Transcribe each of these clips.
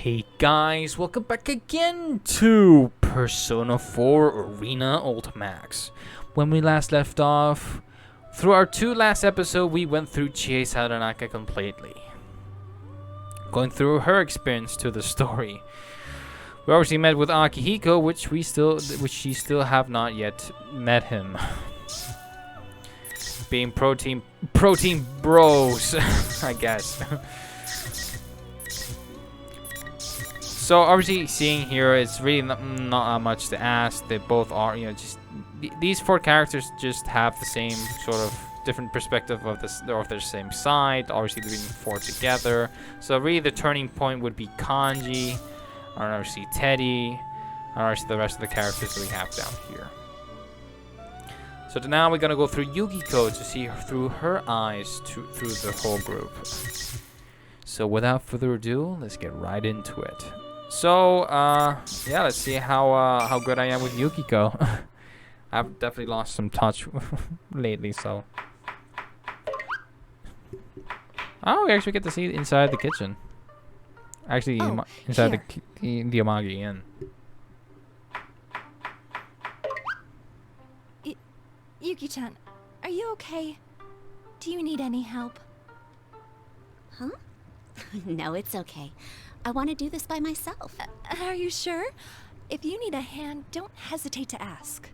Hey guys, welcome back again to Persona 4 Arena Ultimax. When we last left off, through our last episodes, we went through Chie Sadanaka completely. Going through her experience to the story. We obviously met with Akihiko, which she still have not yet met him. Being protein bros, I guess. So obviously, seeing here, it's really not much to ask. They both are, just these four characters just have the same sort of different perspective of this, or their same side. Obviously, they're being four together. So really, the turning point would be Kanji, and obviously Teddy, and obviously the rest of the characters that we have down here. So now we're gonna go through Yukiko to see her through her eyes through the whole group. So without further ado, let's get right into it. So, yeah, let's see how good I am with Yukiko. I've definitely lost some touch lately, so. Oh, we actually get to see inside the kitchen. Actually, inside the Amagi Inn. Yuki-chan, are you okay? Do you need any help? Huh? No, it's okay. I want to do this by myself. Are you sure? If you need a hand, don't hesitate to ask.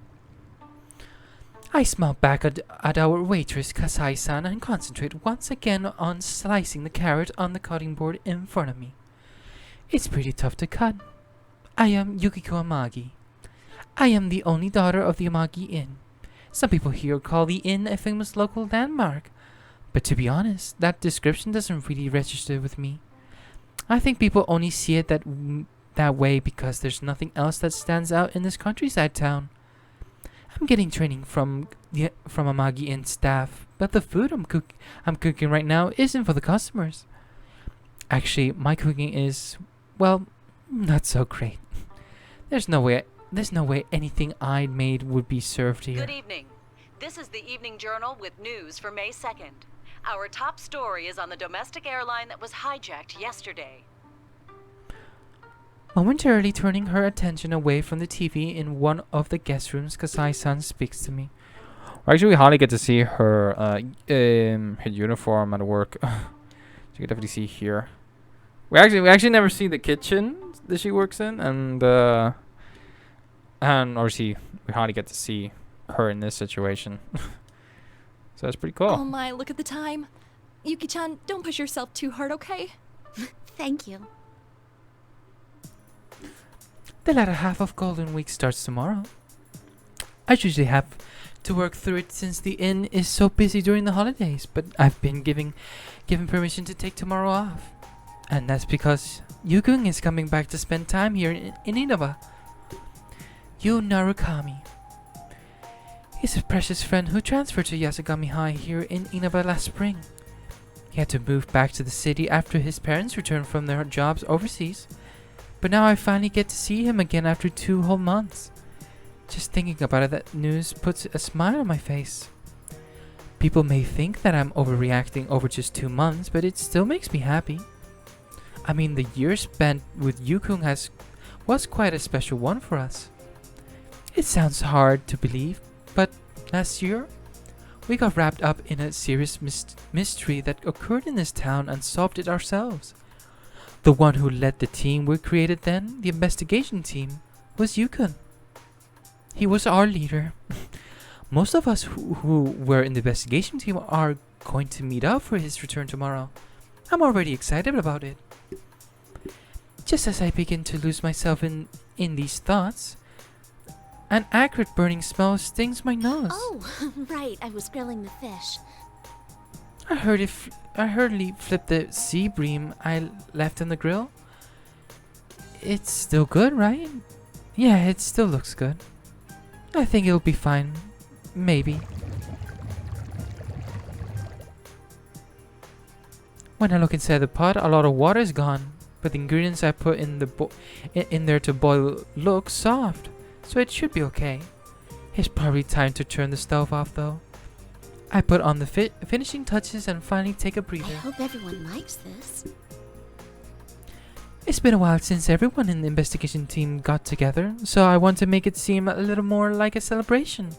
I smile back at our waitress Kasai-san and concentrate once again on slicing the carrot on the cutting board in front of me. It's pretty tough to cut. I am Yukiko Amagi. I am the only daughter of the Amagi Inn. Some people here call the inn a famous local landmark, but to be honest, that description doesn't really register with me. I think people only see it that way because there's nothing else that stands out in this countryside town. I'm getting training from Amagi Inn staff, but the food I'm cooking right now isn't for the customers. Actually, my cooking is, well, not so great. There's no way anything I made would be served here. Good evening. This is the Evening Journal with news for May 2nd. Our top story is on the domestic airline that was hijacked yesterday. Momentarily turning her attention away from the TV in one of the guest rooms, Kasai-san speaks to me. Actually, we hardly get to see her her uniform at work. So you can definitely see here. We actually never see the kitchen that she works in, and obviously we hardly get to see her in this situation. So that's pretty cool. Oh my, look at the time. Yuki-chan, don't push yourself too hard, okay? Thank you. The latter half of Golden Week starts tomorrow. I usually have to work through it since the inn is so busy during the holidays, but I've been given permission to take tomorrow off. And that's because Yukun is coming back to spend time here in Inaba. Yu Narukami. He's a precious friend who transferred to Yasagami High here in Inaba last spring. He had to move back to the city after his parents returned from their jobs overseas. But now I finally get to see him again after 2 whole months. Just thinking about it, that news puts a smile on my face. People may think that I'm overreacting over just 2 months, but it still makes me happy. I mean, the year spent with Yukun was quite a special one for us. It sounds hard to believe, but last year, we got wrapped up in a serious mystery that occurred in this town and solved it ourselves. The one who led the team we created then, the investigation team, was Yukun. He was our leader. Most of us who were in the investigation team are going to meet up for his return tomorrow. I'm already excited about it. Just as I begin to lose myself in these thoughts, an acrid burning smell stings my nose. Oh, right. I was grilling the fish. I hurriedly flipped the sea bream I left on the grill. It's still good, right? Yeah, it still looks good. I think it'll be fine. Maybe. When I look inside the pot, a lot of water is gone, but the ingredients I put in there to boil look soft. So it should be okay. It's probably time to turn the stove off though. I put on the finishing touches and finally take a breather. I hope everyone likes this. It's been a while since everyone in the investigation team got together, so I want to make it seem a little more like a celebration.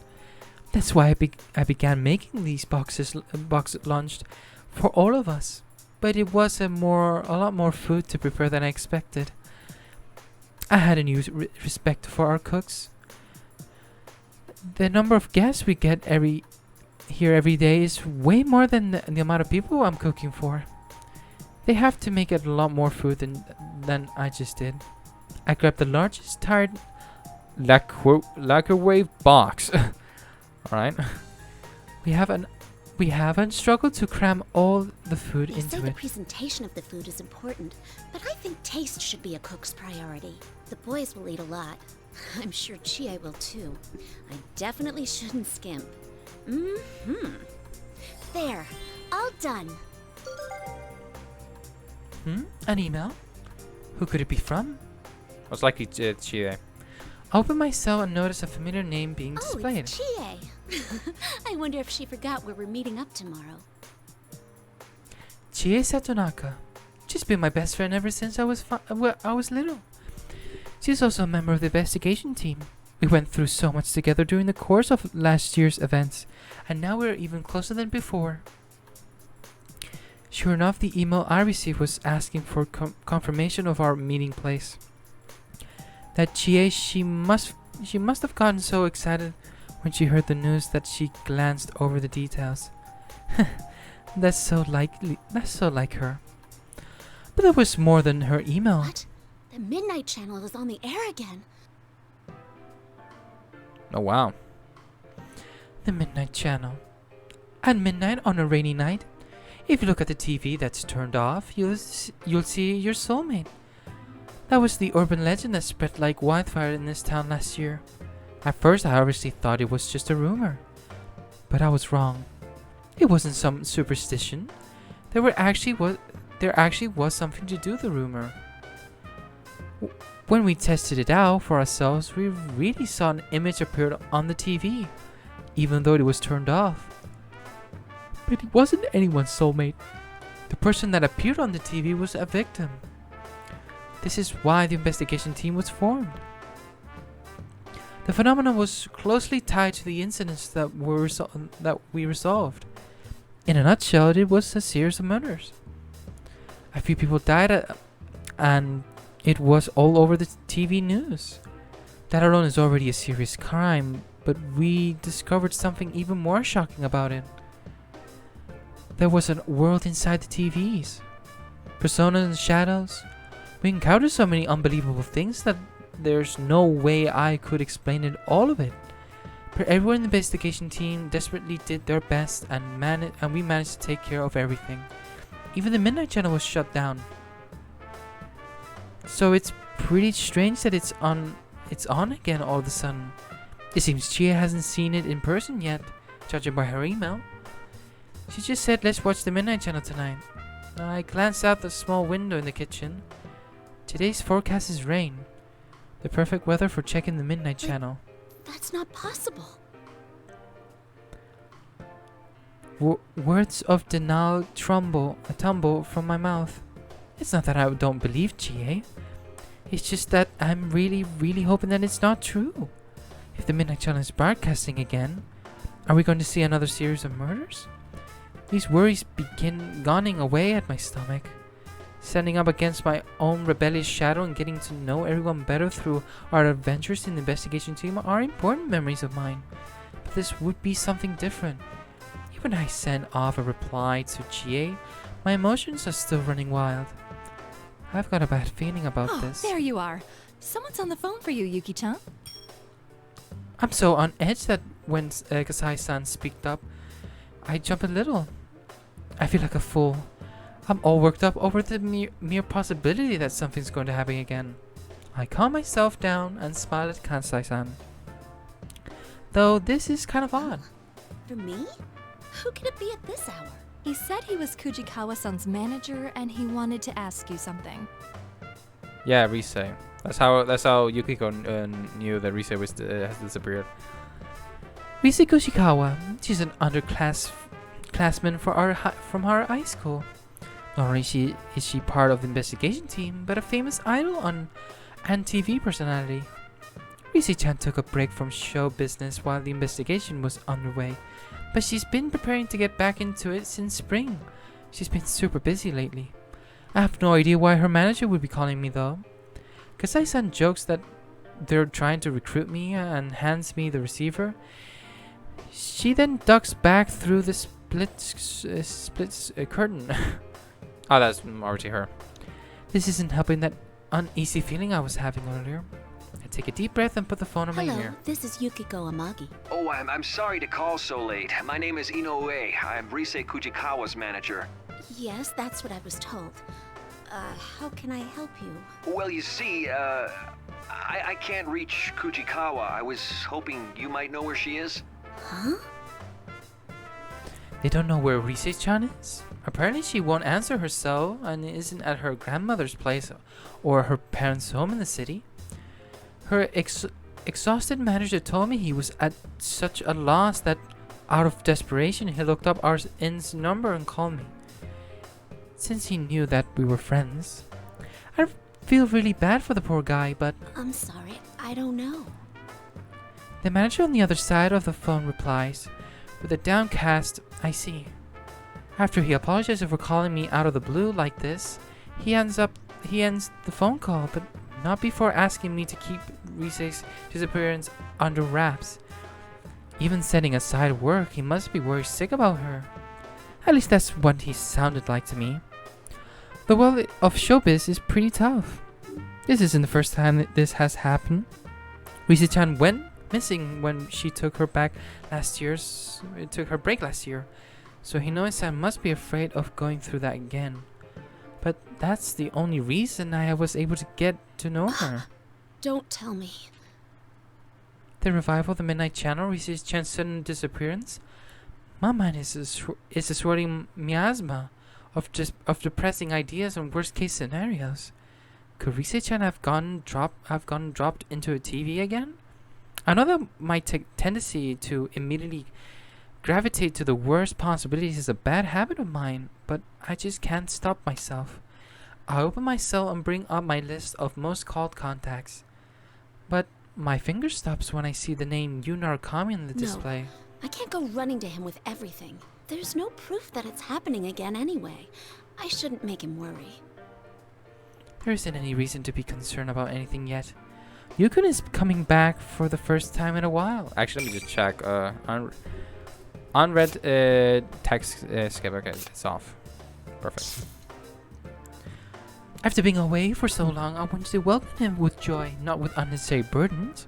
That's why I began making these boxes launched for all of us. But it was a lot more food to prepare than I expected. I had a new respect for our cooks. The number of guests we get every day is way more than the amount of people I'm cooking for. They have to make a lot more food than I just did. I grabbed the largest tired lacquerwave box. Alright. We haven't struggled to cram all the food They into say the it. presentation of the food is important, but I think taste should be a cook's priority. The boys will eat a lot. I'm sure Chie will too. I definitely shouldn't skimp. There, all done. An email? Who could it be from? Most likely Chie. I opened my cell and noticed a familiar name being Oh, displayed. it's Chie. I wonder if she forgot where we're meeting up tomorrow. Chie Satonaka. She's been my best friend ever since I was little. She's also a member of the investigation team. We went through so much together during the course of last year's events, and now we're even closer than before. Sure enough, the email I received was asking for confirmation of our meeting place. That Chie, she must have gotten so excited when she heard the news that she glanced over the details. That's so like her. But there was more than her email. What? The Midnight Channel is on the air again. Oh wow. The Midnight Channel. At midnight on a rainy night, if you look at the TV that's turned off, you'll see your soulmate. That was the urban legend that spread like wildfire in this town last year. At first, I obviously thought it was just a rumor. But I was wrong. It wasn't some superstition. There actually was something to do with the rumor. When we tested it out for ourselves, we really saw an image appear on the TV, even though it was turned off. But it wasn't anyone's soulmate. The person that appeared on the TV was a victim. This is why the investigation team was formed. The phenomenon was closely tied to the incidents that we resolved. In a nutshell, it was a series of murders. A few people died, and it was all over the TV news. That alone is already a serious crime, but we discovered something even more shocking about it. There was a world inside the TVs. Personas and shadows. We encountered so many unbelievable things that there's no way I could explain all of it. But everyone in the investigation team desperately did their best, and we managed to take care of everything. Even the Midnight Channel was shut down. So it's pretty strange that it's on again all of a sudden. It seems Chia hasn't seen it in person yet, judging by her email. She just said, let's watch the Midnight Channel tonight. I glanced out the small window in the kitchen. Today's forecast is rain. The perfect weather for checking the Midnight Channel. That's not possible. Words of denial tumble from my mouth. It's not that I don't believe Chie. It's just that I'm really, really hoping that it's not true. If the Midnight Channel is broadcasting again, are we going to see another series of murders? These worries begin gnawing away at my stomach. Standing up against my own rebellious shadow and getting to know everyone better through our adventures in the investigation team are important memories of mine. But this would be something different. Even when I sent off a reply to Chie, my emotions are still running wild. I've got a bad feeling about Oh, this. there you are. Someone's on the phone for you, Yuki-chan. I'm so on edge that when Kasai-san speaked up, I jumped a little. I feel like a fool. I'm all worked up over the mere possibility that something's going to happen again. I calm myself down and smile at Kansai-san. Though this is kind of odd. For me? Who could it be at this hour? He said he was Kujikawa-san's manager and he wanted to ask you something. Yeah, Rise. That's how Yukiko knew that Rise has disappeared. Rise Kushikawa, she's an underclassman from our high school. Not only is she part of the investigation team, but a famous idol and TV personality. Rise-chan took a break from show business while the investigation was underway, but she's been preparing to get back into it since spring. She's been super busy lately. I have no idea why her manager would be calling me though. Cause I send jokes that they're trying to recruit me and hands me the receiver. She then ducks back through the splits curtain. Oh, that's already her. This isn't helping that uneasy feeling I was having earlier. I take a deep breath and put the phone in my Hello, ear. this is Yukiko Amagi. Oh, I'm sorry to call so late. My name is Inoue. I'm Rise Kujikawa's manager. Yes, that's what I was told. How can I help you? Well, you see, I can't reach Kujikawa. I was hoping you might know where she is. Huh? They don't know where Rise-chan is? Apparently she won't answer her cell and isn't at her grandmother's place or her parents' home in the city. Her exhausted manager told me he was at such a loss that out of desperation he looked up our inn's number and called me. Since he knew that we were friends, I feel really bad for the poor guy, but I'm sorry, I don't know. the manager on the other side of the phone replies with a downcast, I see. After he apologizes for calling me out of the blue like this, he ends the phone call, but not before asking me to keep Rise's disappearance under wraps. Even setting aside work, he must be worried sick about her. At least that's what he sounded like to me. The world of showbiz is pretty tough. This isn't the first time that this has happened. Rise-chan went missing when she took her break last year, so Hinoe-san must be afraid of going through that again. But that's the only reason I was able to get to know her. Don't tell me. The revival of the Midnight Channel, Rise-chan's sudden disappearance. My mind is a swirling miasma of depressing ideas and worst-case scenarios. Could Rise-chan have gone dropped into a TV again? I know that my tendency to immediately gravitate to the worst possibilities is a bad habit of mine, but I just can't stop myself. I open my cell and bring up my list of most called contacts, but my finger stops when I see the name Yu Narukami in the display. I can't go running to him with everything. There's no proof that it's happening again anyway. I shouldn't make him worry. There isn't any reason to be concerned about anything yet. Yukon is coming back for the first time in a while. Actually, let me just check. Unread text skip. Okay, it's off. Perfect. After being away for so long, I want to welcome him with joy, not with unnecessary burdens.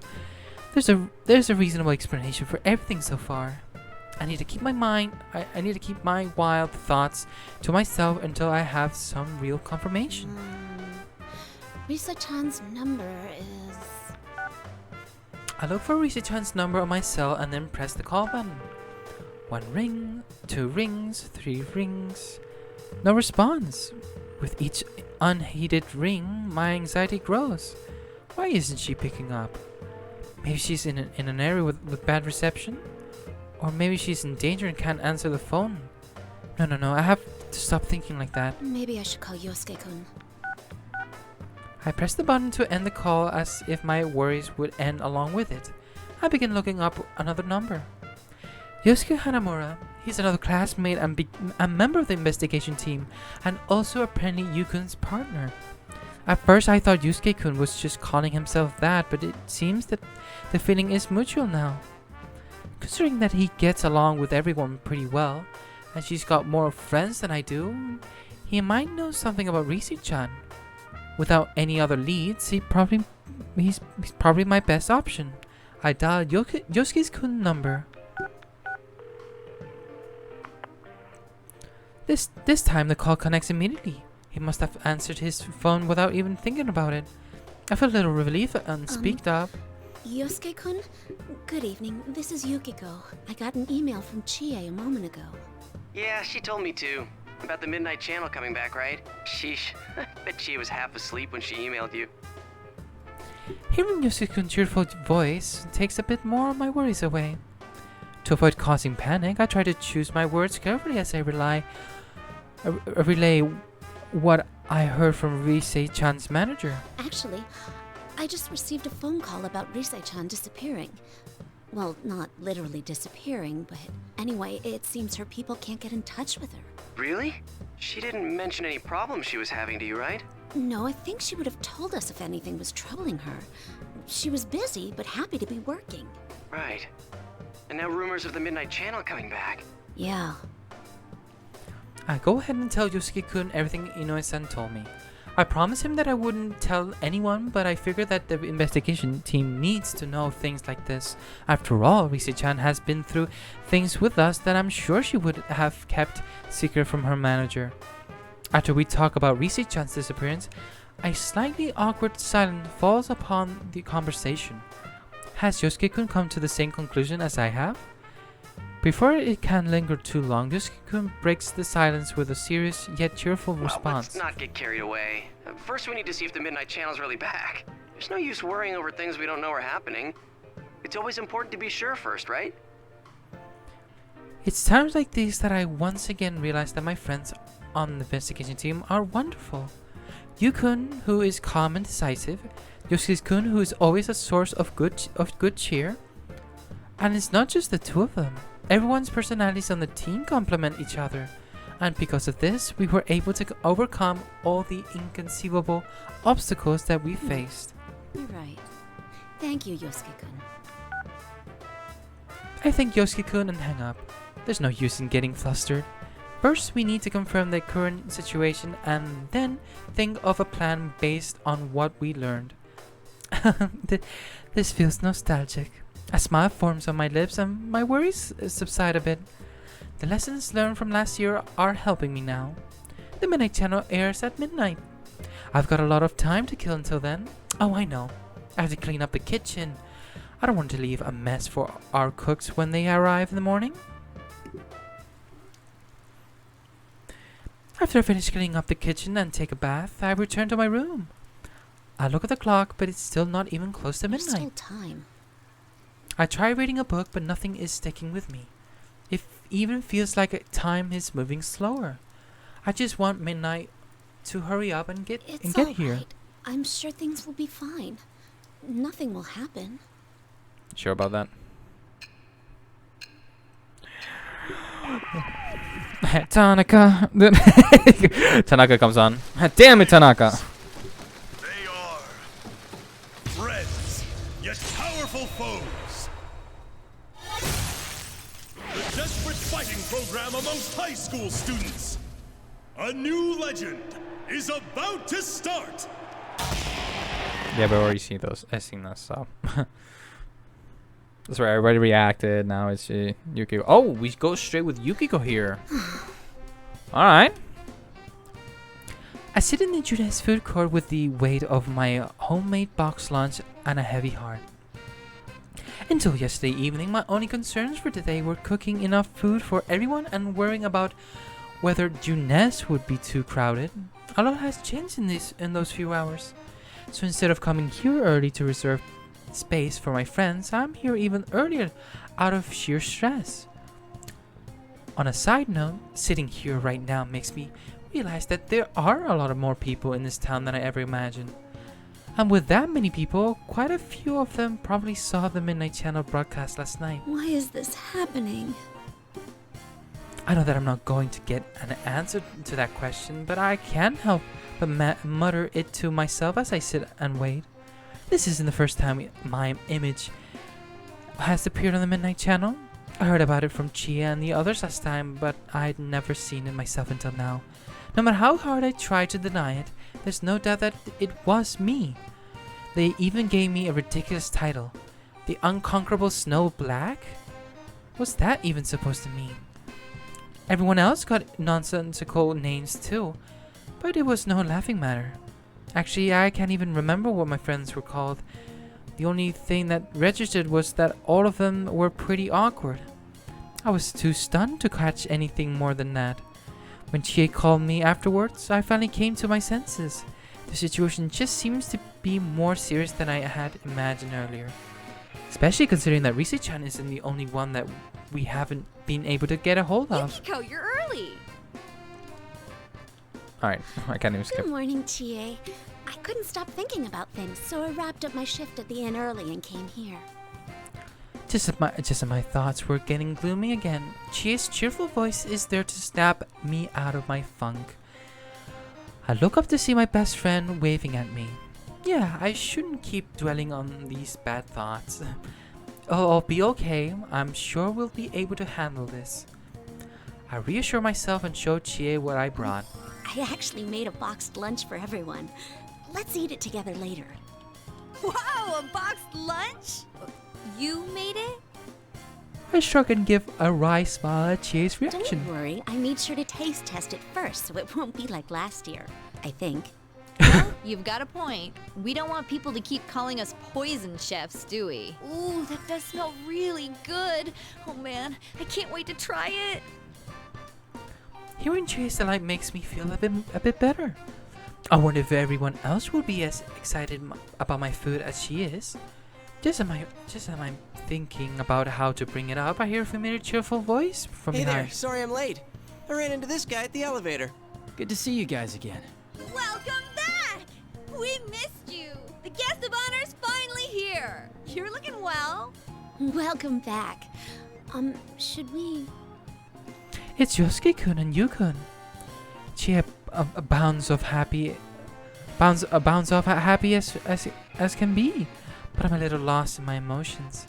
There's a reasonable explanation for everything so far. I need to keep I need to keep my wild thoughts to myself until I have some real confirmation. Risa-chan's number is... I look for Risa-chan's number on my cell and then press the call button. 1 ring, 2 rings, 3 rings. No response. With each unheeded ring, my anxiety grows. Why isn't she picking up? Maybe she's in an area with bad reception? Or maybe she's in danger and can't answer the phone. No, I have to stop thinking like that. Maybe I should call Yosuke-kun. I press the button to end the call as if my worries would end along with it. I begin looking up another number. Yosuke Hanamura. He's another classmate and a member of the investigation team, and also apparently Yukun's partner. At first I thought Yusuke-kun was just calling himself that, but it seems that the feeling is mutual now. Considering that he gets along with everyone pretty well, and she's got more friends than I do, he might know something about Rise-chan. Without any other leads, he's probably my best option. I dial Yosuke-kun's number. This time the call connects immediately. He must have answered his phone without even thinking about it. I feel a little relief and speaked up. Yosuke-kun? Good evening, this is Yukiko. I got an email from Chie a moment ago. Yeah, she told me too. About the Midnight Channel coming back, right? Sheesh. Bet Chie was half asleep when she emailed you. Hearing Yosuke-kun's cheerful voice takes a bit more of my worries away. To avoid causing panic, I try to choose my words carefully as I relay what I heard from Risei-chan's manager. Actually, I just received a phone call about Risei-chan disappearing. Well, not literally disappearing, but anyway, it seems her people can't get in touch with her. Really? She didn't mention any problems she was having to you, right? No, I think she would have told us if anything was troubling her. She was busy, but happy to be working. Right. And now rumors of the Midnight Channel coming back. Yeah. Go ahead and tell Yosuke-kun everything Inoue-san told me. I promised him that I wouldn't tell anyone, but I figured that the investigation team needs to know things like this. After all, Risei-chan has been through things with us that I'm sure she would have kept secret from her manager. After we talk about Risei-chan's disappearance, a slightly awkward silence falls upon the conversation. Has Yosuke-kun come to the same conclusion as I have? Before it can linger too long, Yosuke-kun breaks the silence with a serious yet cheerful Well, response. let's not get carried away. First, we need to see if the Midnight Channel's really back. There's no use worrying over things we don't know are happening. It's always important to be sure first, right? It's times like these that I once again realize that my friends on the investigation team are wonderful. Yu-kun, who is calm and decisive, Yosuke-kun, who is always a source of good cheer, and it's not just the two of them. Everyone's personalities on the team complement each other, and because of this, we were able to overcome all the inconceivable obstacles that we faced. You're right. Thank you, Yosuke-kun. I thank Yosuke-kun and hang up. There's no use in getting flustered. First, we need to confirm the current situation and then think of a plan based on what we learned. This feels nostalgic. A smile forms on my lips and my worries subside a bit. The lessons learned from last year are helping me now. The Midnight Channel airs at midnight. I've got a lot of time to kill until then. Oh, I know. I have to clean up the kitchen. I don't want to leave a mess for our cooks when they arrive in the morning. After I finish cleaning up the kitchen and take a bath, I return to my room. I look at the clock, but it's still not even close to There's midnight. still time. I try reading a book, but nothing is sticking with me. It even feels like time is moving slower. I just want midnight to hurry up and get here. Right. I'm sure things will be fine. Nothing will happen. Sure about that? Tanaka. Tanaka comes on. Damn it, Tanaka. They are friends, yet powerful foes. The desperate fighting program amongst high school students. A new legend is about to start. Yeah, but I already seen those. I've seen this, so. That's right, everybody reacted. Now it's Yukiko. Oh, we go straight with Yukiko here. Alright. I sit in the Junes food court with the weight of my homemade box lunch and a heavy heart. Until yesterday evening, my only concerns for today were cooking enough food for everyone and worrying about whether Junes would be too crowded. A lot has changed in those few hours. So instead of coming here early to reserve space for my friends, I'm here even earlier out of sheer stress. On a side note, sitting here right now makes me realize that there are a lot of more people in this town than I ever imagined. And with that many people, quite a few of them probably saw the Midnight Channel broadcast last night. Why is this happening? I know that I'm not going to get an answer to that question, but I can't help but mutter it to myself as I sit and wait. This isn't the first time my image has appeared on the Midnight Channel. I heard about it from Chia and the others last time, but I'd never seen it myself until now. No matter how hard I tried to deny it, there's no doubt that it was me. They even gave me a ridiculous title, The Unconquerable Snow Black? What's that even supposed to mean? Everyone else got nonsensical names too, but it was no laughing matter. Actually, I can't even remember what my friends were called. The only thing that registered was that all of them were pretty awkward. I was too stunned to catch anything more than that. When Chie called me afterwards, I finally came to my senses. The situation just seems to be more serious than I had imagined earlier. Especially considering that Risei-chan isn't the only one that we haven't been able to get a hold of. Yukiko, you're early. Alright, I can't even skip. Good morning, Chie. I couldn't stop thinking about things, so I wrapped up my shift at the inn early and came here. Just as my thoughts were getting gloomy again, Chie's cheerful voice is there to snap me out of my funk. I look up to see my best friend waving at me. Yeah, I shouldn't keep dwelling on these bad thoughts. Oh, I'll be okay. I'm sure we'll be able to handle this. I reassure myself and show Chie what I brought. I actually made a boxed lunch for everyone. Let's eat it together later. Wow, a boxed lunch? You made it? I shrug and give a wry smile at Chie's reaction. Don't worry, I made sure to taste test it first, so it won't be like last year. I think. Well, you've got a point. We don't want people to keep calling us poison chefs, do we? Ooh, that does smell really good. Oh man, I can't wait to try it. Hearing Chie's delight makes me feel a bit better. I wonder if everyone else will be as excited about my food as she is. Just as I'm thinking about how to bring it up, I hear a familiar cheerful voice from Hey behind. there, sorry I'm late. I ran into this guy at the elevator. Good to see you guys again. Welcome back! We missed you. The guest of honor's finally here. You're looking well. Welcome back. Should we? It's Yosuke-kun and Yu-kun. Chie bounds off happy as can be, but I'm a little lost in my emotions.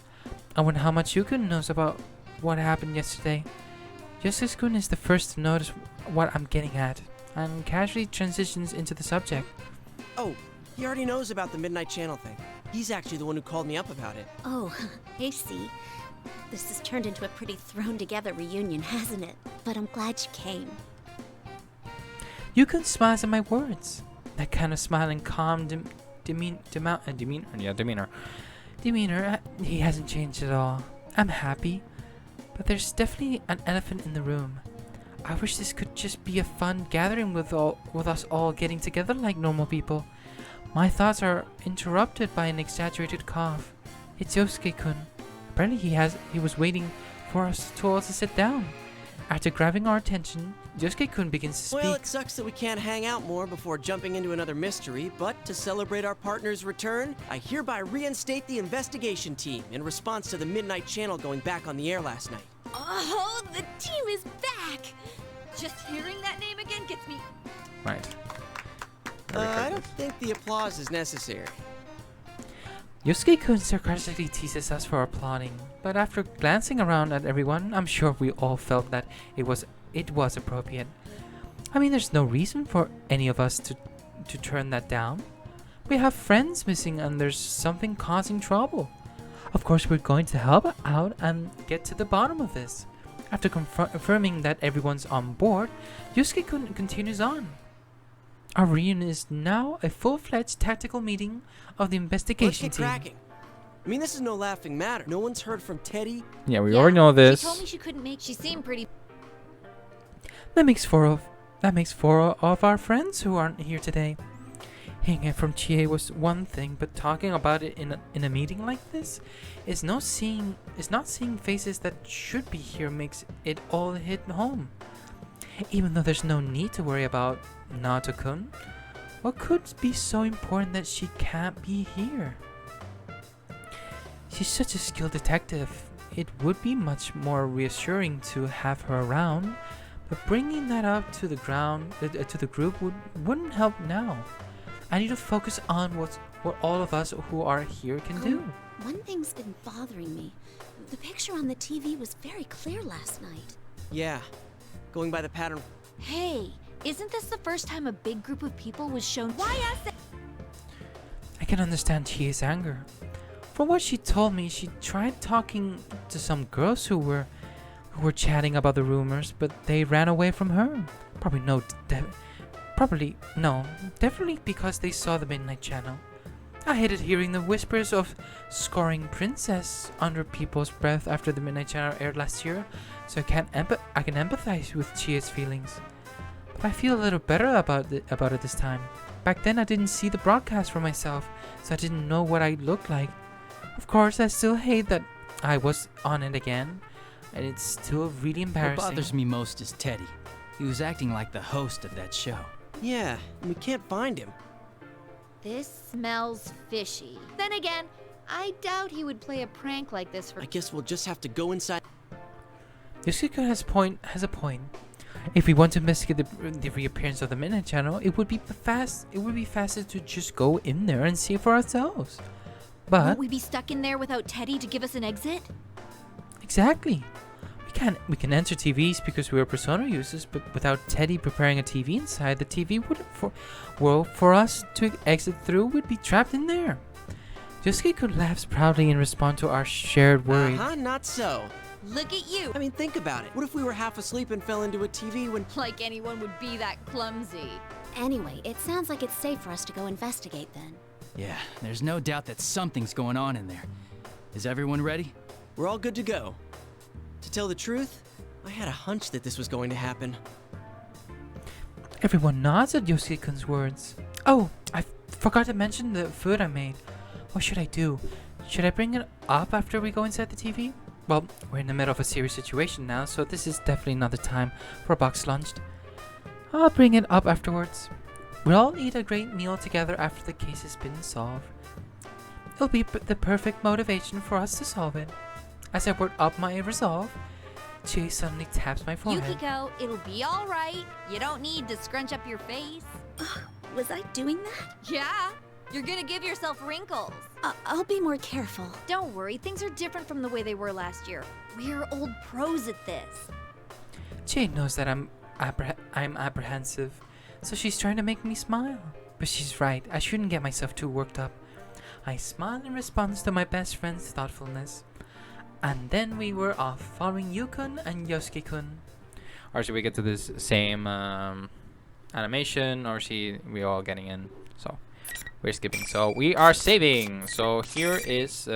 I wonder how much Yu-kun knows about what happened yesterday. Yosuke-kun is the first to notice what I'm getting at, and casually transitions into the subject. Oh, he already knows about the Midnight Channel thing. He's actually the one who called me up about it. Oh, I see. This has turned into a pretty thrown-together reunion, hasn't it? But I'm glad you came. Yu-kun smiles at my words. That kind of smile and calm demeanor. He hasn't changed at all. I'm happy, but there's definitely an elephant in the room. I wish this could just be a fun gathering with us all getting together like normal people. My thoughts are interrupted by an exaggerated cough. It's Yosuke-kun. Apparently he was waiting for us to all to sit down. After grabbing our attention, Yosuke-kun begins to speak. Well, it sucks that we can't hang out more before jumping into another mystery, but to celebrate our partner's return, I hereby reinstate the investigation team in response to the Midnight Channel going back on the air last night. Oh, the team is back. Just hearing that name again gets me. Right. I don't think the applause is necessary. Yosuke-kun sarcastically teases us for applauding, but after glancing around at everyone, I'm sure we all felt that it was appropriate. I mean, there's no reason for any of us to turn that down. We have friends missing and there's something causing trouble. Of course, we're going to help out and get to the bottom of this. After confirming that everyone's on board, Yosuke-kun continues on. Our reunion is now a full-fledged tactical meeting of the investigation Let's team. get cracking. I mean, this is no laughing matter. No one's heard from Teddy. Yeah, we already know this. She told me she couldn't make. She seemed pretty. That makes four of our friends who aren't here today. Hearing it from Chie was one thing, but talking about it in a meeting like this is not seeing faces that should be here makes it all hit home. Even though there's no need to worry about Naoto-kun, what could be so important that she can't be here? She's such a skilled detective. It would be much more reassuring to have her around, but bringing that up to the group wouldn't help now. I need to focus on what all of us who are here can do. One thing's been bothering me. The picture on the TV was very clear last night. Yeah, going by the pattern. Hey, isn't this the first time a big group of people was shown? Why us? I can understand Chie's anger. From what she told me, she tried talking to some girls who were chatting about the rumors, but they ran away from her. Definitely because they saw the Midnight Channel. I hated hearing the whispers of scoring princess under people's breath after the Midnight Channel aired last year, so I can empathize with Chie's feelings. But I feel a little better about it this time. Back then I didn't see the broadcast for myself, so I didn't know what I looked like. Of course, I still hate that I was on it again, and it's still really embarrassing. What bothers me most is Teddy. He was acting like the host of that show. Yeah, and we can't find him. This smells fishy. Then again, I doubt he would play a prank like this for. I guess we'll just have to go inside. Yoshiko has a point. If we want to investigate the reappearance of the Midnight Channel, it would be faster to just go in there and see for ourselves. But Won't we be stuck in there without Teddy to give us an exit? exactly. We can enter TVs because we are Persona users, but without Teddy preparing a TV inside, the TV for us to exit through would be trapped in there. Yoshiko laughs proudly in response to our shared worry. Not so. Look at you! I mean, think about it. What if we were half asleep and fell into a TV when... Like anyone would be that clumsy. Anyway, it sounds like it's safe for us to go investigate then. Yeah, there's no doubt that something's going on in there. Is everyone ready? We're all good to go. To tell the truth, I had a hunch that this was going to happen. Everyone nods at Yoshiko's words. Oh, I forgot to mention the food I made. What should I do? Should I bring it up after we go inside the TV? Well, we're in the middle of a serious situation now, so this is definitely not the time for a box lunch. I'll bring it up afterwards. We'll all eat a great meal together after the case has been solved. It'll be the perfect motivation for us to solve it. As I work up my resolve, Chie suddenly taps my forehead. Yukiko, it'll be alright. You don't need to scrunch up your face. Was I doing that? Yeah, you're gonna give yourself wrinkles. I'll be more careful. Don't worry, things are different from the way they were last year. We're old pros at this. Chie knows that I'm apprehensive, so she's trying to make me smile. But she's right, I shouldn't get myself too worked up. I smile in response to my best friend's thoughtfulness. And then we were off, following Yukon and Yosuke-kun. Or should we get to this same animation, or we all getting in? So we're skipping. So we are saving. So here is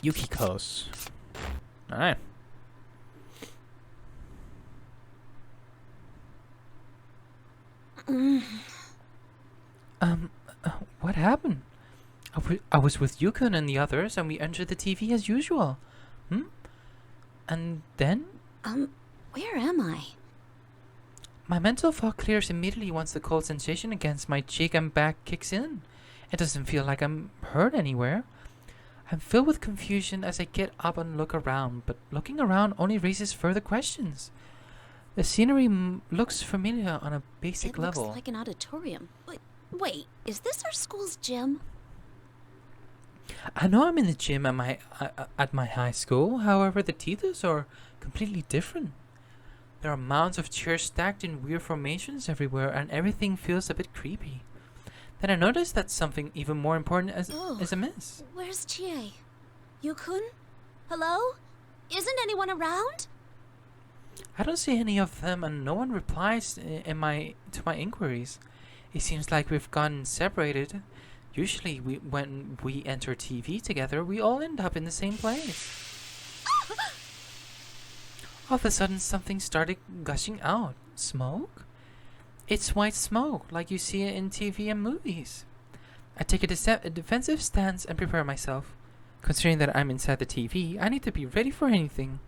Yukiko's. All right. What happened? I was with Yukon and the others, and we entered the TV as usual. And then? Where am I? My mental fog clears immediately once the cold sensation against my cheek and back kicks in. It doesn't feel like I'm hurt anywhere. I'm filled with confusion as I get up and look around, but looking around only raises further questions. The scenery looks familiar on a basic level. It looks like an auditorium. Wait, is this our school's gym? I know I'm in the gym at my high school. However, the teachers are completely different. There are mounds of chairs stacked in weird formations everywhere, and everything feels a bit creepy. Then I notice that something even more important is amiss. Where's Chie? Yukun? Hello? Isn't anyone around? I don't see any of them, and no one replies to my inquiries. It seems like we've gotten separated. Usually, when we enter TV together, we all end up in the same place. All of a sudden, something started gushing out. Smoke? It's white smoke, like you see it in TV and movies. I take a defensive stance and prepare myself. Considering that I'm inside the TV, I need to be ready for anything.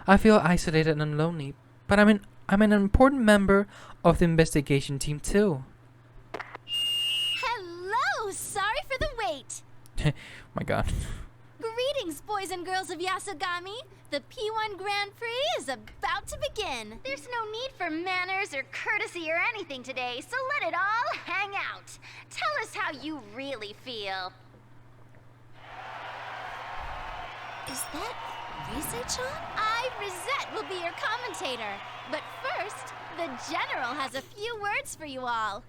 I feel isolated and lonely, but I'm an important member of the investigation team too. Hello! Sorry for the wait. My God. Greetings, boys and girls of Yasogami. The P1 Grand Prix is about to begin. There's no need for manners or courtesy or anything today, so let it all hang out. Tell us how you really feel. Is that Rise-chan? Rosette will be your commentator. But first, the General has a few words for you all.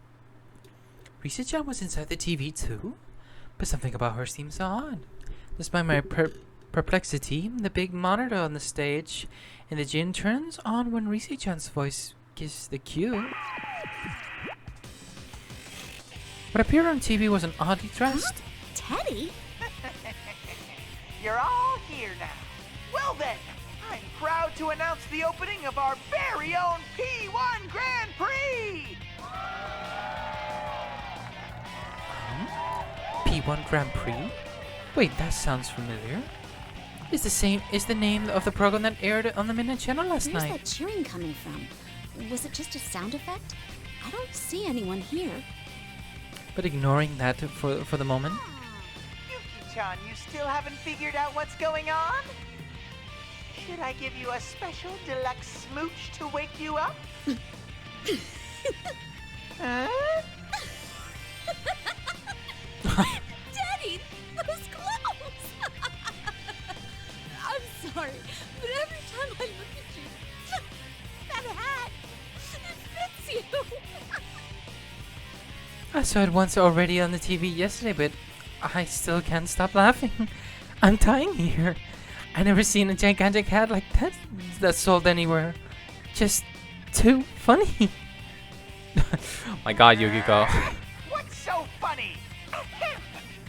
Rise-chan was inside the TV too? But something about her seems odd. Despite my perplexity, the big monitor on the stage in the gym turns on when Rise-chan's voice gives the cue. What appeared on TV was an oddly dressed. Teddy? You're all here now. Well then, I'm proud to announce the opening of our very own P1 Grand Prix! P1 Grand Prix? Wait, that sounds familiar. Is the name of the program that aired on the Midnight Channel last Where's night? that cheering coming from? Was it just a sound effect? I don't see anyone here. But ignoring that for the moment. Yuki-chan, you still haven't figured out what's going on? Should I give you a special deluxe smooch to wake you up? Huh? Daddy, those clothes! I'm sorry, but every time I look at you, that hat, it fits you. I saw it once already on the TV yesterday, but I still can't stop laughing. I'm dying here. I never seen a gigantic hat like that that's sold anywhere. Just too funny. My God, Yukiko. What's so funny?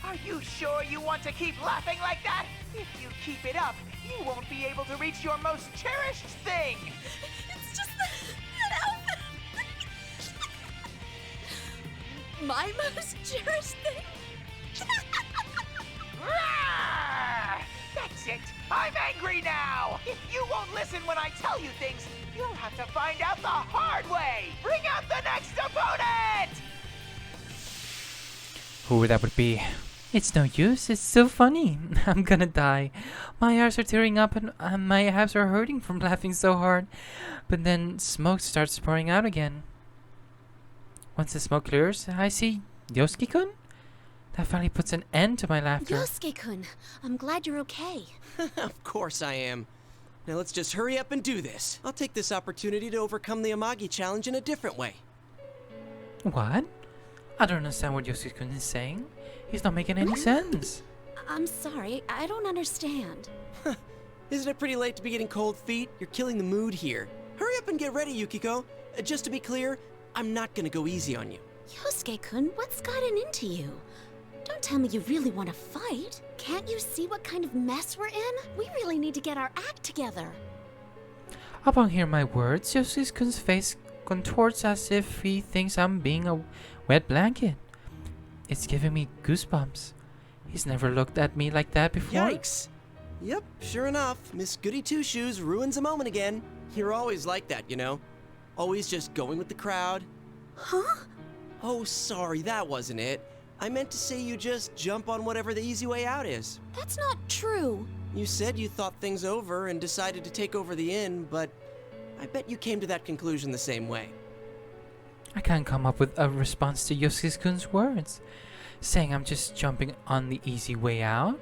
Are you sure you want to keep laughing like that? If you keep it up, you won't be able to reach your most cherished thing. It's just that outfit. My most cherished thing. That's it. I'm angry now. If you won't listen when I tell you things, you'll have to find out the hard way. Bring out the next opponent. Who that would be? It's no use. It's so funny. I'm gonna die. My eyes are tearing up and my abs are hurting from laughing so hard. But then smoke starts pouring out again. Once the smoke clears, I see Yosuke-kun. That finally puts an end to my laughter. Yosuke-kun, I'm glad you're okay. Of course I am. Now let's just hurry up and do this. I'll take this opportunity to overcome the Amagi challenge in a different way. What? I don't understand what Yosuke-kun is saying. He's not making any sense. I'm sorry, I don't understand. Isn't it pretty late to be getting cold feet? You're killing the mood here. Hurry up and get ready, Yukiko. Just to be clear, I'm not gonna go easy on you. Yosuke-kun, what's gotten into you? Don't tell me you really want to fight. Can't you see what kind of mess we're in? We really need to get our act together. Upon hearing my words, Yosuke-kun's face contorts as if he thinks I'm being a wet blanket. It's giving me goosebumps. He's never looked at me like that before. Yikes! Yep, sure enough, Miss Goody Two-Shoes ruins a moment again. You're always like that, you know? Always just going with the crowd. Huh? Oh, sorry, that wasn't it. I meant to say you just jump on whatever the easy way out is. That's not true. You said you thought things over and decided to take over the inn, but I bet you came to that conclusion the same way. I can't come up with a response to Yosuke-kun's words, saying I'm just jumping on the easy way out.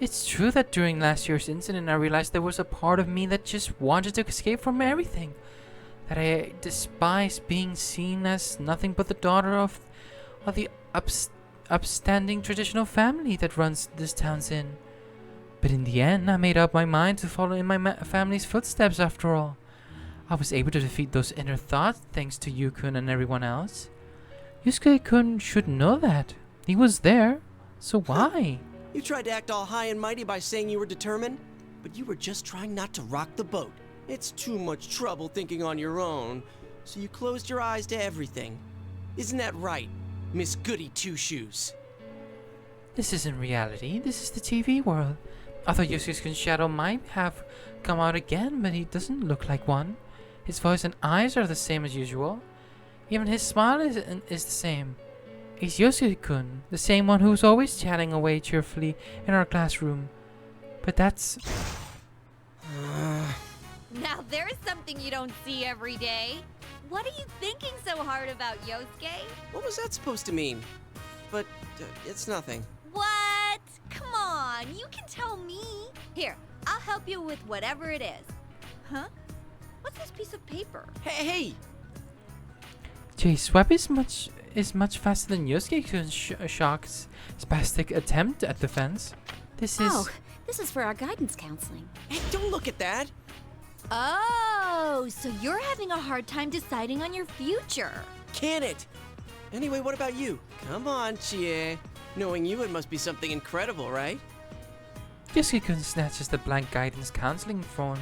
It's true that during last year's incident I realized there was a part of me that just wanted to escape from everything. That I despised being seen as nothing but the daughter of the upstanding traditional family that runs this town's inn. But in the end, I made up my mind to follow in my family's footsteps after all. I was able to defeat those inner thoughts thanks to Yu-kun and everyone else. Yusuke-kun should know that. He was there, so why? You tried to act all high and mighty by saying you were determined, but you were just trying not to rock the boat. It's too much trouble thinking on your own, so you closed your eyes to everything. Isn't that right, Miss Goody Two-Shoes? This isn't reality, this is the TV world. I thought Yosuke-kun's shadow might have come out again, but he doesn't look like one. His voice and eyes are the same as usual. Even his smile is the same. He's Yosuke-kun, the same one who's always chatting away cheerfully in our classroom. But that's... Now there's something you don't see every day. What are you thinking so hard about, Yosuke? What was that supposed to mean? But it's nothing. What? Come on, you can tell me. Here, I'll help you with whatever it is. Huh? What's this piece of paper? Hey! J-Swap is much faster than Yosuke-kun's shock's spastic attempt at defense. This is for our guidance counseling. Hey, don't look at that! Oh, so you're having a hard time deciding on your future. Can it? Anyway, what about you? Come on, Chie. Knowing you, it must be something incredible, right? Yosuke-kun snatches the blank guidance counseling phone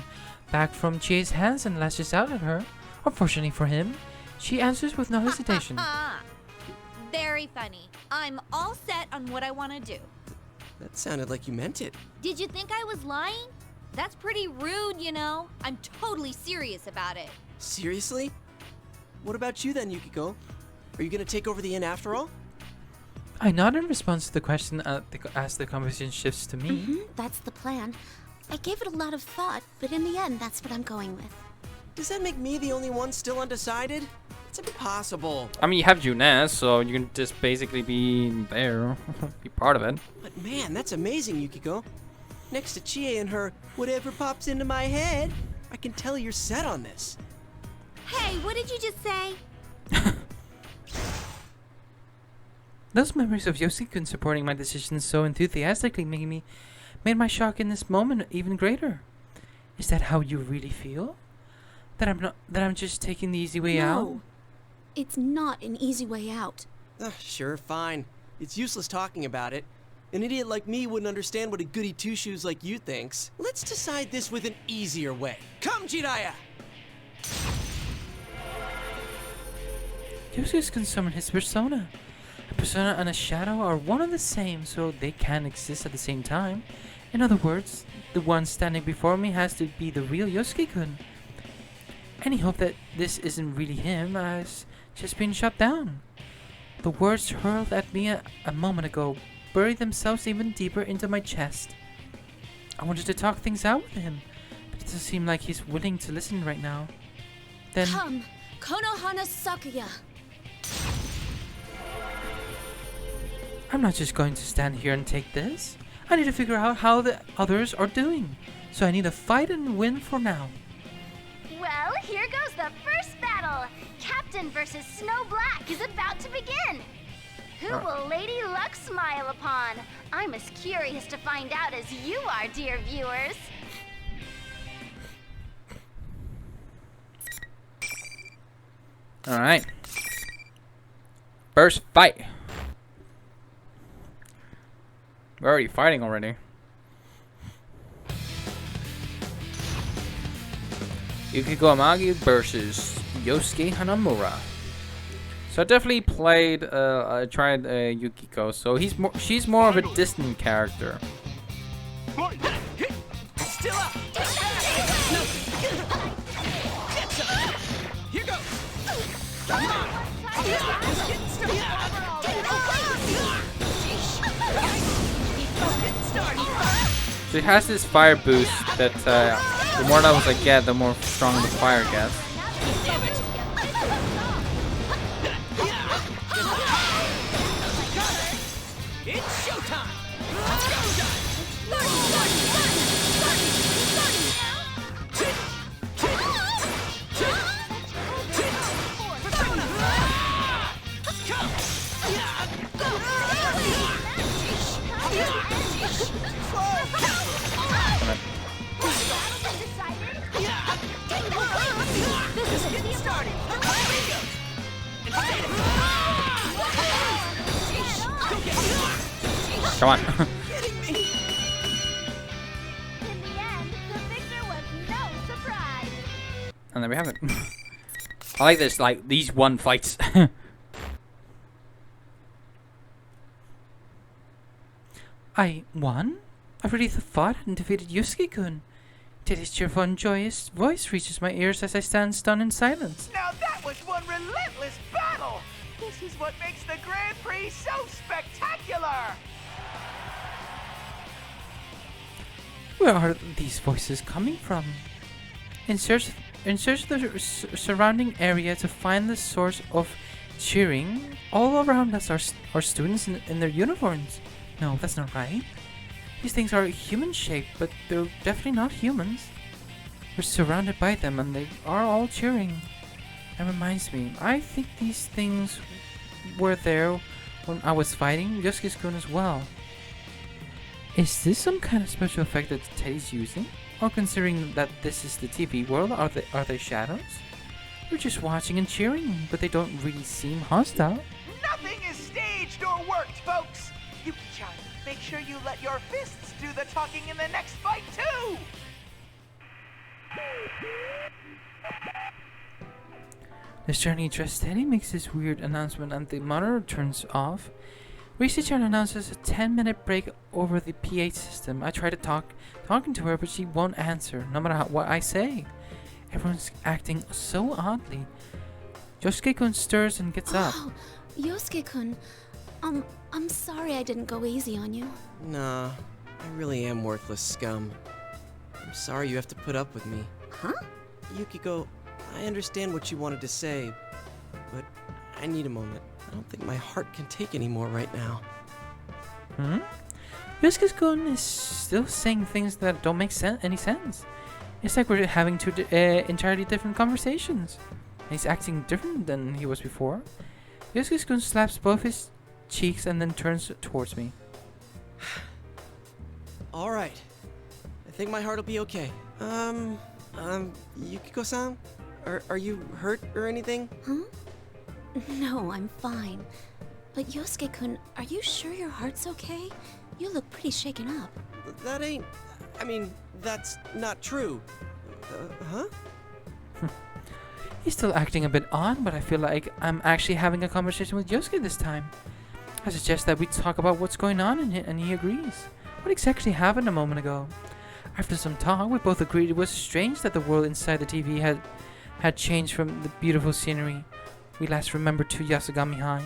back from Chie's hands and lashes out at her. Unfortunately for him, she answers with no hesitation. Very funny. I'm all set on what I want to do. That sounded like you meant it. Did you think I was lying? That's pretty rude, you know. I'm totally serious about it. Seriously? What about you then, Yukiko? Are you gonna take over the inn after all? I nod in response to the question as the conversation shifts to me. That's the plan. I gave it a lot of thought, but in the end, that's what I'm going with. Does that make me the only one still undecided? It's impossible. I mean, you have Juness, so you can just basically be there, be part of it. But man, that's amazing, Yukiko. Next to Chie and her whatever pops into my head, I can tell you're set on this. Hey, what did you just say? Those memories of Yosuke-kun supporting my decisions so enthusiastically made my shock in this moment even greater. Is that how you really feel? That I'm just taking the easy way out? No, it's not an easy way out. Sure, fine. It's useless talking about it. An idiot like me wouldn't understand what a goody two-shoes like you thinks. Let's decide this with an easier way. Come, Jiraiya! Yosuke can summon his persona. A persona and a shadow are one and the same, so they can exist at the same time. In other words, the one standing before me has to be the real Yosuke-kun. Any hope that this isn't really him has just been shut down. The words hurled at me a moment ago buried themselves even deeper into my chest. I wanted to talk things out with him, but it doesn't seem like he's willing to listen right now. Then Come, Konohana Sakuya. I'm not just going to stand here and take this. I need to figure out how the others are doing. So I need to fight and win for now. Well, here goes the first battle. Captain versus Snow Black is about to begin. Who will Lady Luck smile upon? I'm as curious to find out as you are, dear viewers. Alright. First fight. We're already fighting already. Yukiko Amagi versus Yosuke Hanamura. So I definitely played, I tried Yukiko, so she's more of a distant character. Still up! Here goes! Come on! She has this fire boost that the more levels I get, the more strong the fire gets. It's showtime! Come on. In the end, the victor was no surprise. And there we have it. I like this, like these one fights. I won? I really fought and defeated Yusuke-kun. Teddy's cheerful and joyous voice reaches my ears as I stand stunned in silence. Now that was one relentless battle! This is what makes the Grand Prix so spectacular! Where are these voices coming from? In search of the surrounding area to find the source of cheering, all around us are students in their uniforms. No, that's not right. These things are human-shaped, but they're definitely not humans. We're surrounded by them, and they are all cheering. That reminds me, I think these things were there when I was fighting Yosuke-kun as well. Is this some kind of special effect that Teddy's using? Or considering that this is the TV world, are they shadows? We're just watching and cheering, but they don't really seem hostile. Nothing is staged or worked, folks! Yuki-chan, make sure you let your fists do the talking in the next fight, too! This journey dressed Teddy makes this weird announcement and the monitor turns off. Risa-chan announces a 10-minute break over the PA system. I try to talking to her, but she won't answer, no matter what I say. Everyone's acting so oddly. Yosuke-kun stirs and gets up. Oh, Yosuke-kun. I'm sorry I didn't go easy on you. Nah, I really am worthless scum. I'm sorry you have to put up with me. Huh? Yukiko, I understand what you wanted to say, but I need a moment. I don't think my heart can take any more right now. Yosuke-kun is still saying things that don't make any sense. It's like we're having two entirely different conversations. He's acting different than he was before. Yosuke-kun slaps both his cheeks and then turns towards me. Alright. I think my heart will be okay. Yukiko-san? Are you hurt or anything? Huh? No, I'm fine. But Yosuke-kun, are you sure your heart's okay? You look pretty shaken up. That ain't... I mean, that's not true. Huh? He's still acting a bit odd, but I feel like I'm actually having a conversation with Yosuke this time. I suggest that we talk about what's going on, and he agrees. What exactly happened a moment ago? After some talk, we both agreed it was strange that the world inside the TV had changed from the beautiful scenery we last remembered to Yasogami High.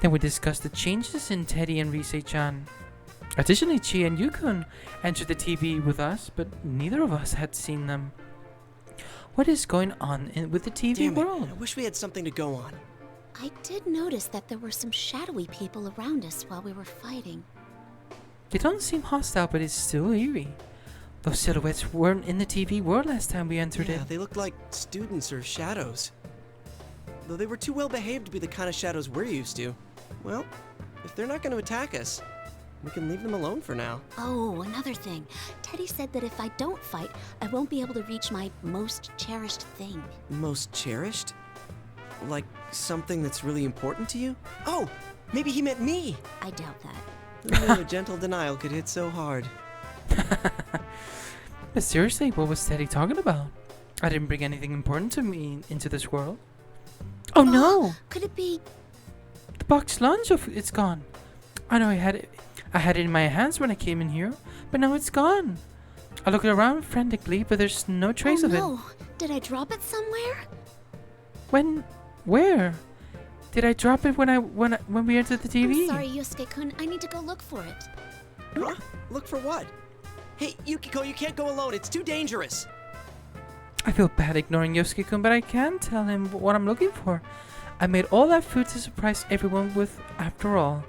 Then we discussed the changes in Teddy and Risei-chan. Additionally, Chi and Yukon entered the TV with us, but neither of us had seen them. What is going on with the TV world? I wish we had something to go on. I did notice that there were some shadowy people around us while we were fighting. They don't seem hostile, but it's still eerie. Those silhouettes weren't in the TV world last time we entered it. Yeah, they looked like students or shadows. Though they were too well behaved to be the kind of shadows we're used to. Well, if they're not going to attack us, we can leave them alone for now. Oh, another thing. Teddy said that if I don't fight, I won't be able to reach my most cherished thing. Most cherished? Like something that's really important to you? Oh, maybe he meant me. I doubt that. Who knew a gentle denial could hit so hard? But seriously, what was Teddy talking about? I didn't bring anything important to me into this world. Oh no! Could it be... The box lunch, it's gone. I know I had it in my hands when I came in here, but now it's gone. I looked around frantically, but there's no trace of it. Oh no! Did I drop it somewhere? Where? Did I drop it when we entered the TV? I'm sorry, Yosuke-kun. I need to go look for it. Huh? Look for what? Hey, Yukiko, you can't go alone. It's too dangerous. I feel bad ignoring Yosuke-kun, but I can't tell him what I'm looking for. I made all that food to surprise everyone with, after all.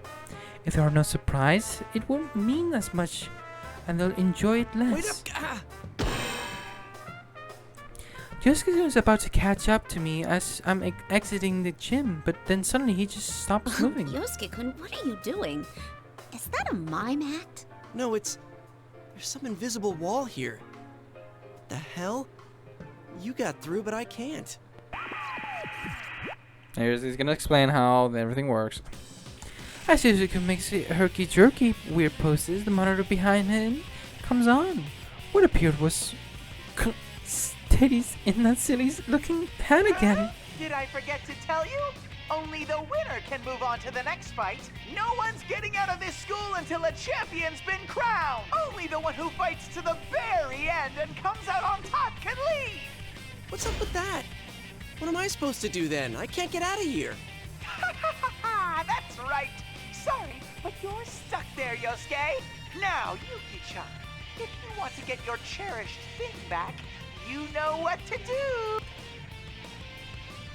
If there are no surprise, it won't mean as much, and they'll enjoy it less. Wait up! Yosuke is about to catch up to me as I'm exiting the gym, but then suddenly he just stops moving. Yosuke-kun, what are you doing? Is that a mime act? No, there's some invisible wall here. The hell? You got through, but I can't. He's gonna explain how everything works. As Yosuke makes herky-jerky weird poses, the monitor behind him comes on. What appeared was Teddy's in that silly-looking hat again. Did I forget to tell you? Only the winner can move on to the next fight. No one's getting out of this school until a champion's been crowned. Only the one who fights to the very end and comes out on top can leave. What's up with that? What am I supposed to do then? I can't get out of here. That's right. Sorry, but you're stuck there, Yosuke. Now, Yuki-chan, if you want to get your cherished thing back, you know what to do.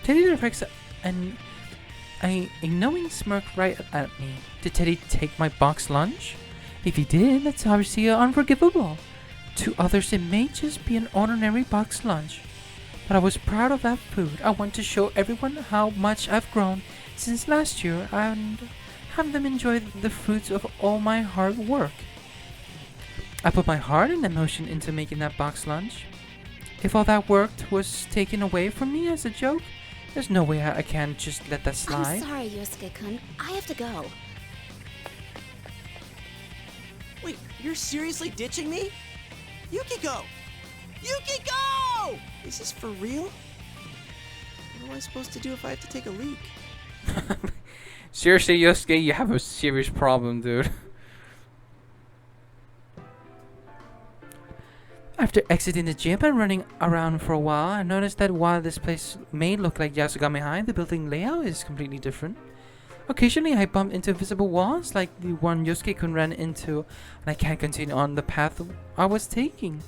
Teddy directs a knowing smirk right at me. Did Teddy take my box lunch? If he did, that's obviously unforgivable. To others, it may just be an ordinary box lunch. But I was proud of that food. I want to show everyone how much I've grown since last year and have them enjoy the fruits of all my hard work. I put my heart and emotion into making that box lunch. If all that work was taken away from me as a joke, there's no way I can just let that slide. I'm sorry, Yosuke-kun. I have to go. Wait, you're seriously ditching me? Yukiko! Yukiko! Is this for real? What am I supposed to do if I have to take a leak? Seriously, Yosuke, you have a serious problem, dude. After exiting the gym and running around for a while, I noticed that while this place may look like Yasogami High, the building layout is completely different. Occasionally, I bump into visible walls like the one Yosuke-kun ran into, and I can't continue on the path I was taking.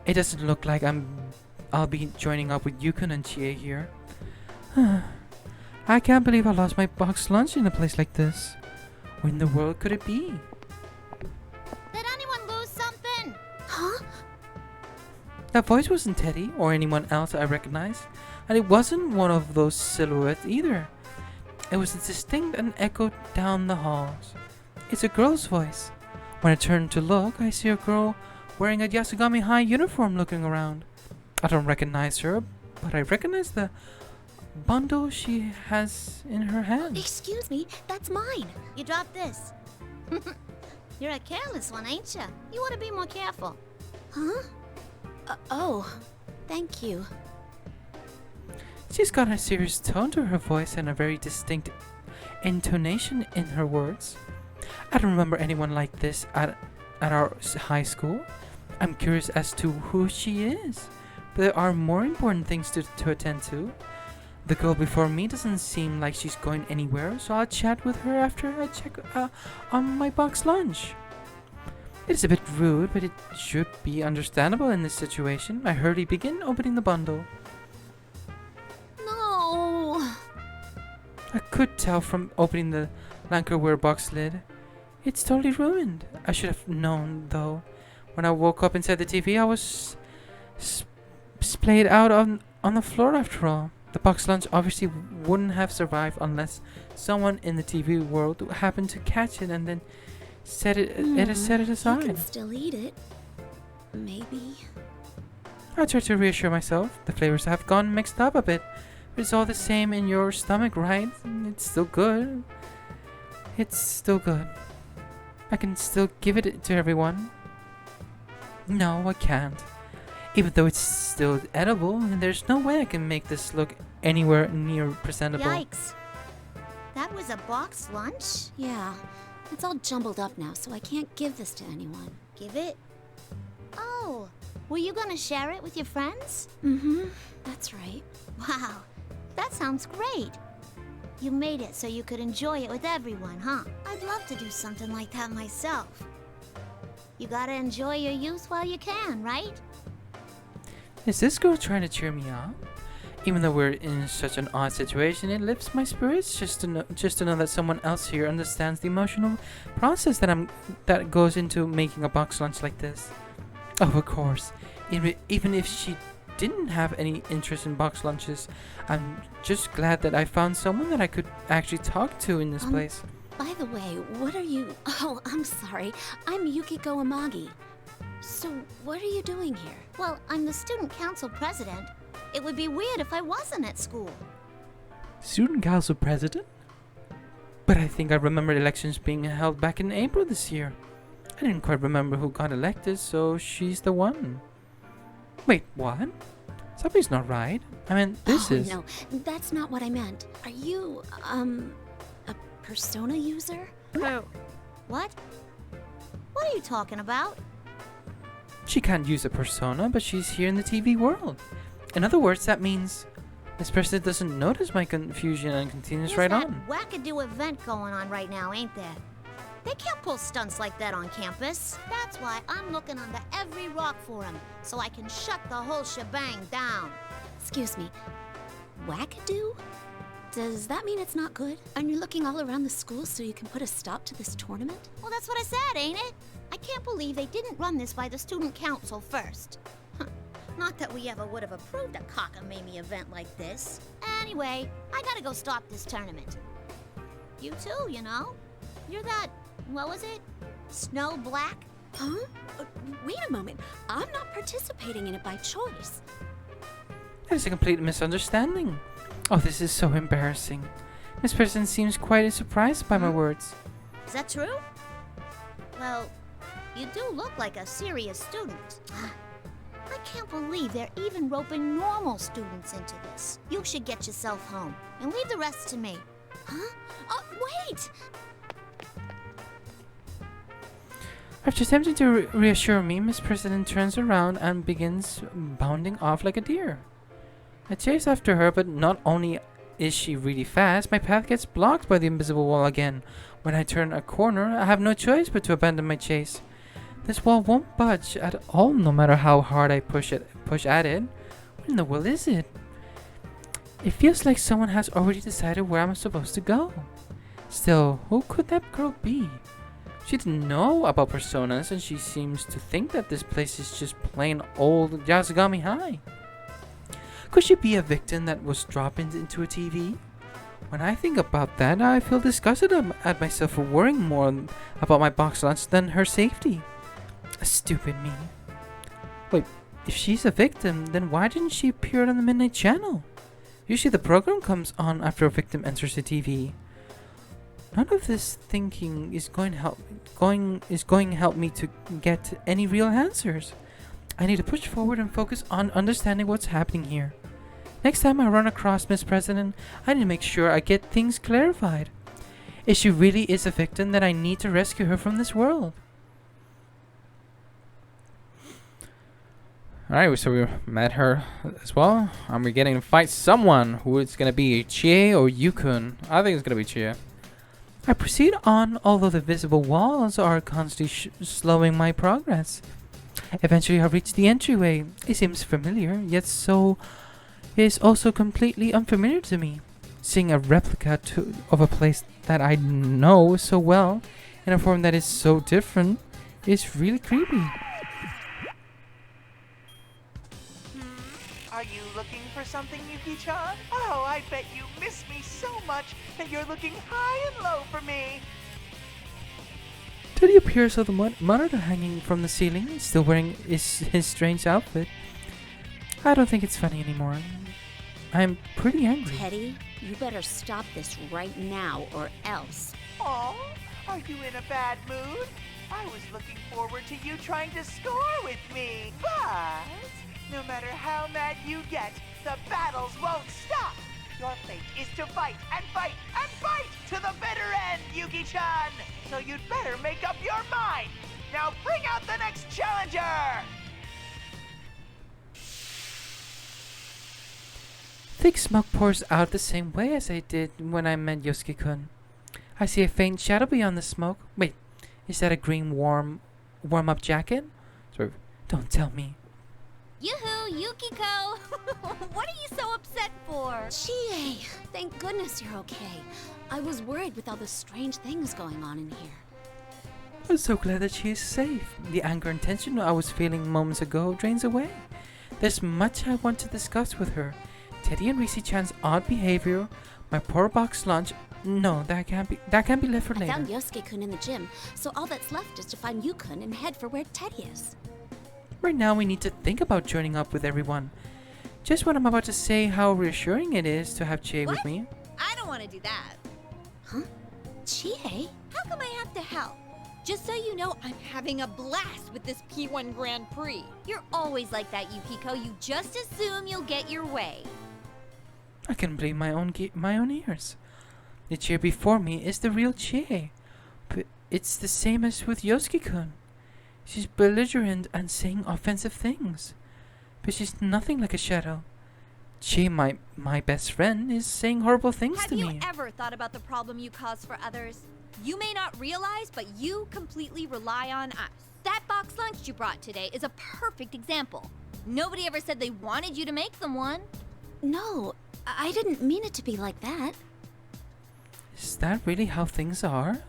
It doesn't look like I'll be joining up with Yukon and Chie here. I can't believe I lost my box lunch in a place like this. What in the world could it be? Did anyone lose something? Huh? That voice wasn't Teddy or anyone else I recognized, and it wasn't one of those silhouettes either. It was distinct and echoed down the halls. It's a girl's voice. When I turn to look, I see a girl wearing a Yasogami High uniform looking around. I don't recognize her, but I recognize the bundle she has in her hand. Excuse me, that's mine. You dropped this. You're a careless one, ain't ya? You ought to be more careful. Huh? Oh, thank you. She's got a serious tone to her voice and a very distinct intonation in her words. I don't remember anyone like this at our high school. I'm curious as to who she is. There are more important things to attend to. The girl before me doesn't seem like she's going anywhere, so I'll chat with her after I check on my box lunch. It's a bit rude, but it should be understandable in this situation. I hurriedly begin opening the bundle. No. I could tell from opening the lacquerware box lid. It's totally ruined. I should have known, though. When I woke up inside the TV, I was splayed out on the floor after all. The box lunch obviously wouldn't have survived unless someone in the TV world happened to catch it and then set it aside. You can still eat it. Maybe. I try to reassure myself. The flavors have gone mixed up a bit, but it's all the same in your stomach, right? It's still good. It's still good. I can still give it to everyone. No, I can't. Even though it's still edible, and there's no way I can make this look anywhere near presentable. Yikes. That was a box lunch? Yeah. It's all jumbled up now, so I can't give this to anyone. Give it? Oh, were you gonna share it with your friends? Mm-hmm. That's right. Wow, that sounds great. You made it so you could enjoy it with everyone, huh? I'd love to do something like that myself. You gotta enjoy your youth while you can, right? Is this girl trying to cheer me up? Even though we're in such an odd situation, it lifts my spirits just to know that someone else here understands the emotional process that goes into making a box lunch like this. Oh, of course. Even if she didn't have any interest in box lunches, I'm just glad that I found someone that I could actually talk to in this place. By the way, what are you... Oh, I'm sorry. I'm Yukiko Amagi. So, what are you doing here? Well, I'm the student council president. It would be weird if I wasn't at school. Student council president? But I think I remember elections being held back in April this year. I didn't quite remember who got elected, so she's the one. Wait, what? Something's not right. I mean, this is... No, that's not what I meant. Are you, a persona user? What? What are you talking about? She can't use a persona, but she's here in the TV world. In other words, that means this person doesn't notice my confusion and continues right on. There's that wackadoo event going on right now, ain't there? They can't pull stunts like that on campus. That's why I'm looking under every rock for him, so I can shut the whole shebang down. Excuse me. Wackadoo? Does that mean it's not good? And you're looking all around the school so you can put a stop to this tournament? Well, that's what I said, ain't it? I can't believe they didn't run this by the student council first. Not that we ever would have approved a cockamamie event like this. Anyway, I gotta go stop this tournament. You too, you know? You're that, what was it? Snow Black? Huh? Wait a moment. I'm not participating in it by choice. That is a complete misunderstanding. Oh, this is so embarrassing. This person seems quite surprised by my words. Is that true? Well, you do look like a serious student. I can't believe they're even roping normal students into this. You should get yourself home and leave the rest to me. Huh? Wait! After attempting to reassure me, Miss President turns around and begins bounding off like a deer. I chase after her, but not only is she really fast, my path gets blocked by the invisible wall again. When I turn a corner, I have no choice but to abandon my chase. This wall won't budge at all, no matter how hard I push at it. What in the world is it? It feels like someone has already decided where I'm supposed to go. Still, who could that girl be? She didn't know about personas, and she seems to think that this place is just plain old Yasugami High. Could she be a victim that was dropped into a TV? When I think about that, I feel disgusted at myself for worrying more about my box lunch than her safety. Stupid me. Wait, if she's a victim, then why didn't she appear on the Midnight Channel? Usually the program comes on after a victim enters the TV. None of this thinking is going to help me to get any real answers. I need to push forward and focus on understanding what's happening here. Next time I run across Miss President, I need to make sure I get things clarified. If she really is a victim, then I need to rescue her from this world. Alright, so we met her as well. And we're getting to fight someone who it's going to be Chie or Yukun. I think it's going to be Chie. I proceed on, although the visible walls are constantly slowing my progress. Eventually I reach the entryway. It seems familiar, yet so is also completely unfamiliar to me. Seeing a replica of a place that I know so well in a form that is so different is really creepy. Are you looking for something, Yuki-chan? Oh, I bet you miss me so much that you're looking high and low for me. Teddy appears with the monitor hanging from the ceiling, still wearing his strange outfit. I don't think it's funny anymore. I'm pretty angry. Teddy, you better stop this right now or else. Oh, are you in a bad mood? I was looking forward to you trying to score with me, but no matter how mad you get, the battles won't stop. Your fate is to fight and fight and fight to the bitter end, Yuki-chan. So you'd better make up your mind. Now bring out the next challenger. Thick smoke pours out the same way as I did when I met Yosuke-kun. I see a faint shadow beyond the smoke. Wait, is that a green warm-up jacket? Sorry, don't tell me. Yoo-hoo, Yukiko! What are you so upset for? Chie, thank goodness you're okay. I was worried with all the strange things going on in here. I'm so glad that she is safe. The anger and tension I was feeling moments ago drains away. There's much I want to discuss with her. Teddy and Risi-chan's odd behavior, my poor box lunch. No, that can't be left for later. I found Yosuke-kun in the gym, so all that's left is to find Yukun and head for where Teddy is. Right now we need to think about joining up with everyone. Just when I'm about to say how reassuring it is to have Chie with me. I don't want to do that. Huh? Chie? How come I have to help? Just so you know, I'm having a blast with this P1 Grand Prix. You're always like that, Yukiko. You just assume you'll get your way. I can believe my own ears. The Chie before me is the real Chie. But it's the same as with Yosuke-kun. She's belligerent and saying offensive things. But she's nothing like a shadow. Chie, my best friend, is saying horrible things to me. Have you ever thought about the problem you cause for others? You may not realize, but you completely rely on us. That box lunch you brought today is a perfect example. Nobody ever said they wanted you to make them one. No, I didn't mean it to be like that. Is that really how things are?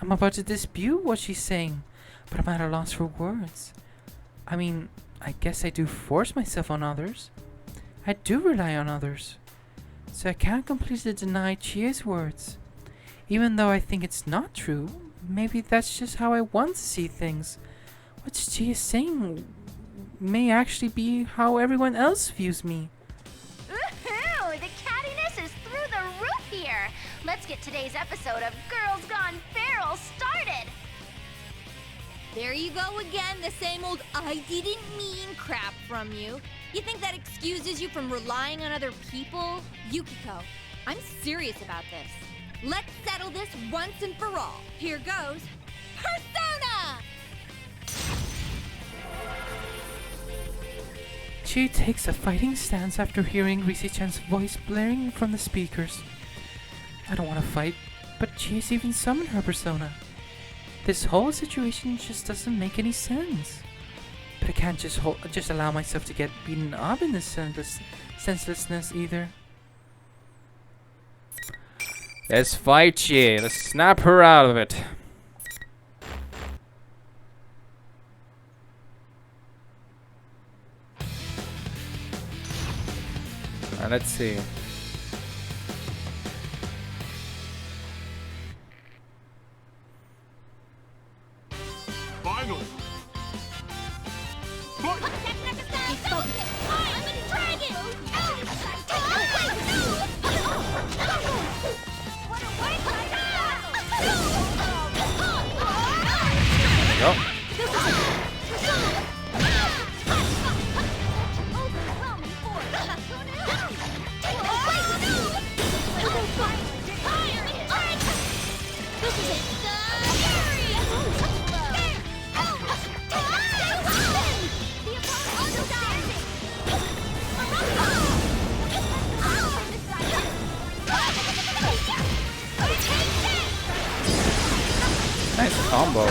I'm about to dispute what she's saying, but I'm at a loss for words. I mean, I guess I do force myself on others. I do rely on others. So I can't completely deny Chie's words. Even though I think it's not true, maybe that's just how I want to see things. What Chie is saying may actually be how everyone else views me. Woohoo! The cattiness is through the roof here. Let's get today's episode of Girls Gone Feral started. There you go again, the same old I didn't mean crap from you. You think that excuses you from relying on other people? Yukiko, I'm serious about this. Let's settle this once and for all. Here goes. Persona! Chi takes a fighting stance after hearing Risi-chan's voice blaring from the speakers. I don't want to fight, but Chi's even summoned her persona. This whole situation just doesn't make any sense. But I can't just allow myself to get beaten up in this senselessness either. Let's fight Chi. Let's snap her out of it. Let's see. Final. Go. Nice combo.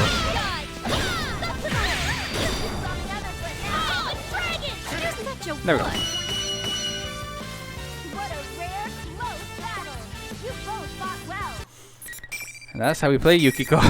There we go. What a rare, close battle. You both fought well. And that's how we play Yukiko.